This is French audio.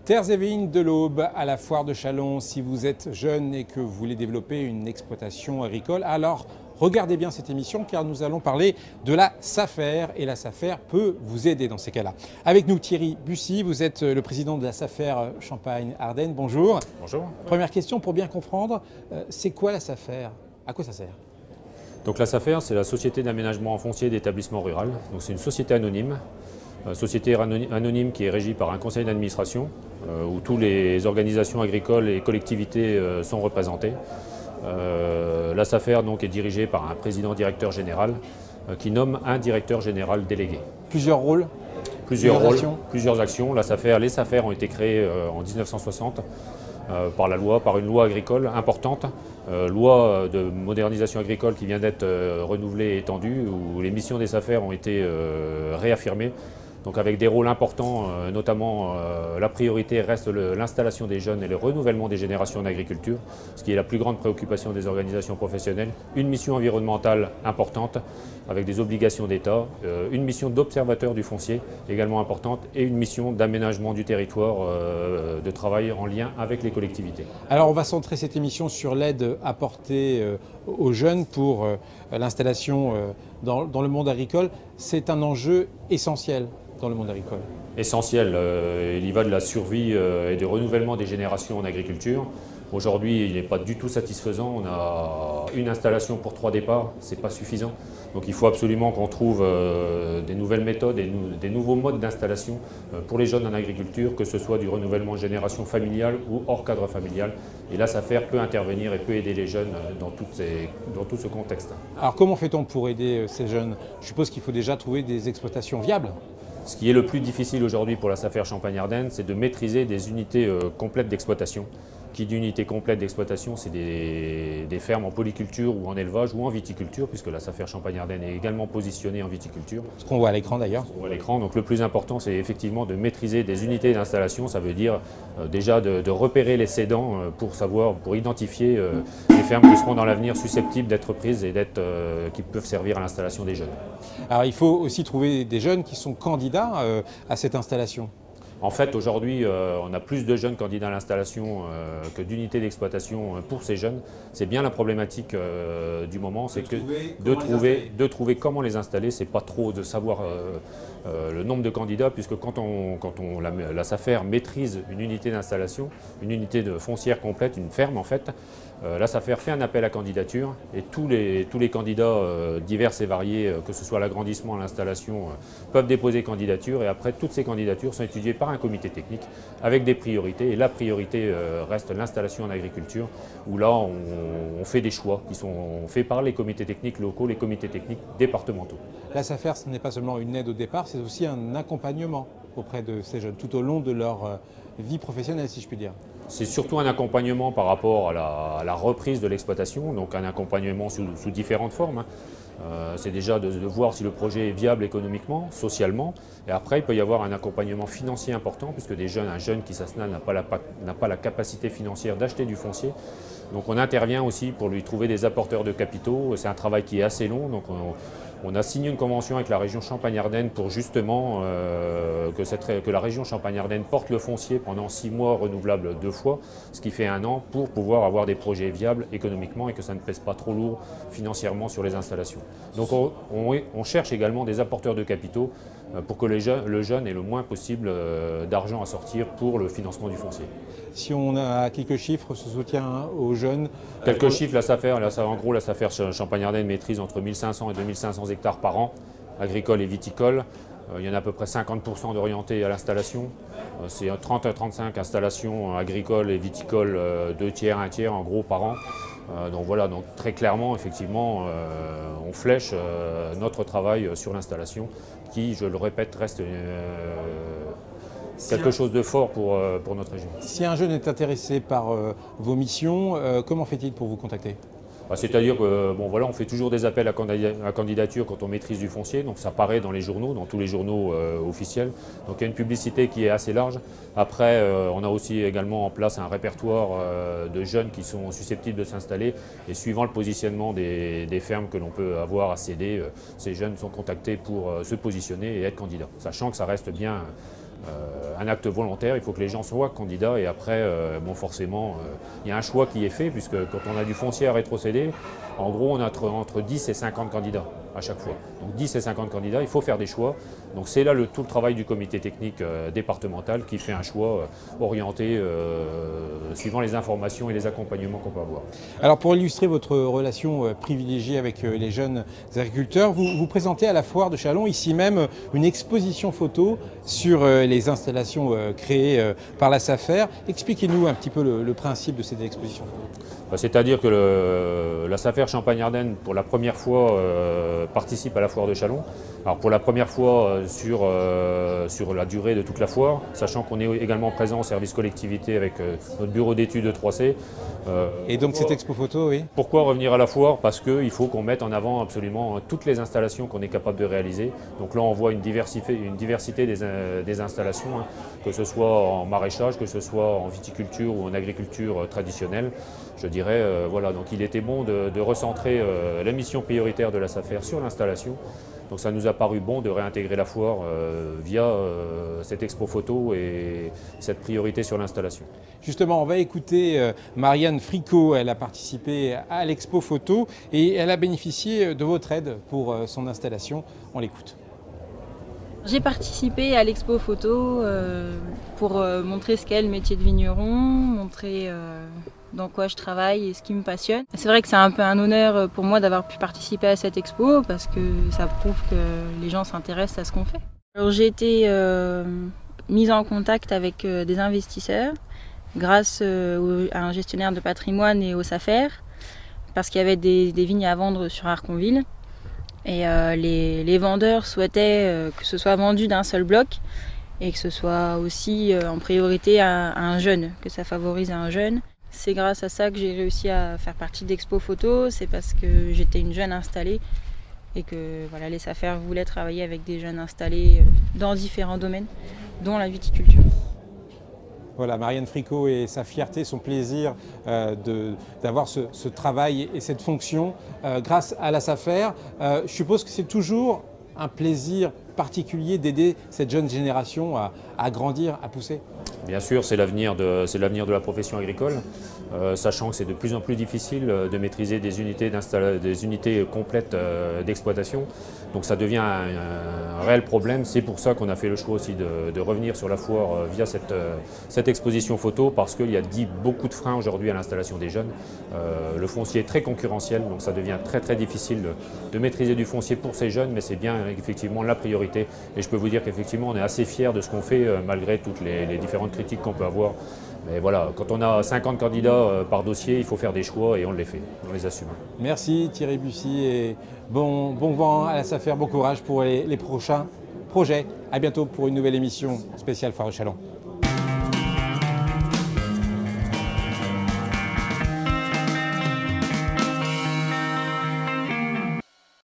Terres et vignes de l'Aube à la foire de Châlons. Si vous êtes jeune et que vous voulez développer une exploitation agricole, alors regardez bien cette émission car nous allons parler de la SAFER et la SAFER peut vous aider dans ces cas-là. Avec nous Thierry Bussy, vous êtes le président de la SAFER Champagne-Ardenne. Bonjour. Bonjour. Première question pour bien comprendre, c'est quoi la SAFER? À quoi ça sert? Donc la SAFER, c'est la Société d'aménagement foncier d'établissement rural. Donc c'est une société anonyme qui est régie par un conseil d'administration où toutes les organisations agricoles et collectivités sont représentées. La SAFER donc, est dirigée par un président-directeur général qui nomme un directeur général délégué. Plusieurs rôles? Plusieurs actions. Les SAFER ont été créées en 1960 par une loi agricole importante, loi de modernisation agricole qui vient d'être renouvelée et étendue, où les missions des SAFER ont été réaffirmées. Donc avec des rôles importants, notamment la priorité reste l'installation des jeunes et le renouvellement des générations en agriculture, ce qui est la plus grande préoccupation des organisations professionnelles. Une mission environnementale importante avec des obligations d'État, une mission d'observateur du foncier également importante et une mission d'aménagement du territoire, de travail en lien avec les collectivités. Alors on va centrer cette émission sur l'aide apportée aux jeunes pour l'installation dans le monde agricole. C'est un enjeu essentiel dans le monde agricole. Essentiel, il y va de la survie et du renouvellement des générations en agriculture. Aujourd'hui, il n'est pas du tout satisfaisant. On a une installation pour 3 départs, ce n'est pas suffisant. Donc il faut absolument qu'on trouve des nouvelles méthodes et des nouveaux modes d'installation pour les jeunes en agriculture, que ce soit du renouvellement de génération familiale ou hors cadre familial. Et la SAFER peut intervenir et peut aider les jeunes dans tout ce contexte. Alors comment fait-on pour aider ces jeunes? Je suppose qu'il faut déjà trouver des exploitations viables. Ce qui est le plus difficile aujourd'hui pour la SAFER Champagne-Ardenne, c'est de maîtriser des unités complètes d'exploitation. Qui dit unité complète d'exploitation, c'est des fermes en polyculture ou en élevage ou en viticulture, puisque la SAFER Champagne-Ardenne est également positionnée en viticulture. Ce qu'on voit à l'écran d'ailleurs. On voit à l'écran. Donc le plus important, c'est effectivement de maîtriser des unités d'installation. Ça veut dire déjà de repérer les cédants pour identifier les fermes qui seront dans l'avenir susceptibles d'être prises et qui peuvent servir à l'installation des jeunes. Alors il faut aussi trouver des jeunes qui sont candidats à cette installation. En fait, aujourd'hui, on a plus de jeunes candidats à l'installation que d'unités d'exploitation pour ces jeunes. C'est bien la problématique du moment, c'est de trouver comment les installer. C'est pas trop de savoir le nombre de candidats, puisque quand la SAFER maîtrise une unité d'installation, une unité de foncière complète, une ferme en fait, la SAFER fait un appel à candidature et tous les candidats divers et variés, que ce soit l'agrandissement, l'installation, peuvent déposer candidature et après toutes ces candidatures sont étudiées par un comité technique avec des priorités et la priorité reste l'installation en agriculture où là on fait des choix qui sont faits par les comités techniques locaux, les comités techniques départementaux. La SAFER, ce n'est pas seulement une aide au départ, c'est aussi un accompagnement auprès de ces jeunes tout au long de leur vie professionnelle, si je puis dire. C'est surtout un accompagnement par rapport à la reprise de l'exploitation, donc un accompagnement sous différentes formes. C'est déjà de voir si le projet est viable économiquement, socialement, et après il peut y avoir un accompagnement financier important, puisque un jeune qui s'installe n'a pas la capacité financière d'acheter du foncier. Donc on intervient aussi pour lui trouver des apporteurs de capitaux, c'est un travail qui est assez long, donc on a signé une convention avec la région Champagne-Ardenne pour justement que la région Champagne-Ardenne porte le foncier pendant 6 mois renouvelables 2 fois, ce qui fait 1 an pour pouvoir avoir des projets viables économiquement et que ça ne pèse pas trop lourd financièrement sur les installations. Donc on cherche également des apporteurs de capitaux pour que le jeune ait le moins possible d'argent à sortir pour le financement du foncier. Si on a quelques chiffres, ce soutien aux jeunes. Quelques chiffres, la SAFER Champagne-Ardenne maîtrise entre 1500 et 2500 hectares par an, agricoles et viticoles. Il y en a à peu près 50% d'orientés à l'installation. C'est 30 à 35 installations agricoles et viticoles, 2 tiers, 1 tiers en gros par an. Donc voilà, donc très clairement, effectivement, on flèche notre travail sur l'installation qui, je le répète, reste quelque chose de fort pour notre région. Si un jeune est intéressé par vos missions, comment fait-il pour vous contacter? C'est-à-dire on fait toujours des appels à candidature quand on maîtrise du foncier, donc ça paraît dans les journaux, dans tous les journaux officiels. Donc il y a une publicité qui est assez large. Après, on a aussi également en place un répertoire de jeunes qui sont susceptibles de s'installer et suivant le positionnement des fermes que l'on peut avoir à céder, ces jeunes sont contactés pour se positionner et être candidats, sachant que ça reste bien un acte volontaire, il faut que les gens soient candidats et après, bon, forcément, il y a un choix qui est fait puisque quand on a du foncier à rétrocéder, en gros, on a entre 10 et 50 candidats à chaque fois. Donc 10 et 50 candidats, il faut faire des choix. Donc c'est là tout le travail du comité technique départemental qui fait un choix orienté suivant les informations et les accompagnements qu'on peut avoir. Alors pour illustrer votre relation privilégiée avec les jeunes agriculteurs, vous présentez à la foire de Châlons, ici même, une exposition photo sur les installations créées par la SAFER. Expliquez-nous un petit peu le principe de cette exposition photo. C'est-à-dire que la SAFER Champagne-Ardenne, pour la première fois, participe à la foire de Châlons. Alors pour la première fois sur la durée de toute la foire, sachant qu'on est également présent au service collectivité avec notre bureau d'études de 3C. Et donc cette expo photo, oui. Pourquoi revenir à la foire? Parce qu'il faut qu'on mette en avant absolument toutes les installations qu'on est capable de réaliser. Donc là on voit une diversité des installations, hein, que ce soit en maraîchage, que ce soit en viticulture ou en agriculture traditionnelle. Je dirais, voilà, donc il était bon de recentrer la mission prioritaire de la SAFER sur l'installation. Donc ça nous a paru bon de réintégrer la foire via cette expo photo et cette priorité sur l'installation. Justement, on va écouter Marianne Fricot. Elle a participé à l'expo photo et elle a bénéficié de votre aide pour son installation. On l'écoute. J'ai participé à l'expo photo pour montrer ce qu'est le métier de vigneron, montrer dans quoi je travaille et ce qui me passionne. C'est vrai que c'est un peu un honneur pour moi d'avoir pu participer à cette expo parce que ça prouve que les gens s'intéressent à ce qu'on fait. Alors, j'ai été mise en contact avec des investisseurs grâce à un gestionnaire de patrimoine et au SAFER parce qu'il y avait des vignes à vendre sur Arconville. Et les vendeurs souhaitaient que ce soit vendu d'un seul bloc et que ce soit aussi en priorité à un jeune, que ça favorise un jeune. C'est grâce à ça que j'ai réussi à faire partie d'Expo Photo, c'est parce que j'étais une jeune installée et que voilà, les SAFER voulaient travailler avec des jeunes installés dans différents domaines, dont la viticulture. Voilà, Marianne Fricot et sa fierté, son plaisir d'avoir ce travail et cette fonction grâce à la SAFER. Je suppose que c'est toujours un plaisir particulier d'aider cette jeune génération à grandir, à pousser. Bien sûr, c'est l'avenir de la profession agricole, sachant que c'est de plus en plus difficile de maîtriser des unités complètes d'exploitation. Donc ça devient un réel problème. C'est pour ça qu'on a fait le choix aussi de revenir sur la foire via cette exposition photo, parce qu'il y a beaucoup de freins aujourd'hui à l'installation des jeunes. Le foncier est très concurrentiel, donc ça devient très très difficile de maîtriser du foncier pour ces jeunes, mais c'est bien effectivement la priorité. Et je peux vous dire qu'effectivement on est assez fiers de ce qu'on fait malgré toutes les différentes critiques qu'on peut avoir. Mais voilà, quand on a 50 candidats par dossier, il faut faire des choix et on les fait, on les assume. Merci Thierry Bussy et bon vent à la SAFER, bon courage pour les prochains projets. À bientôt pour une nouvelle émission spéciale Foire de Châlons.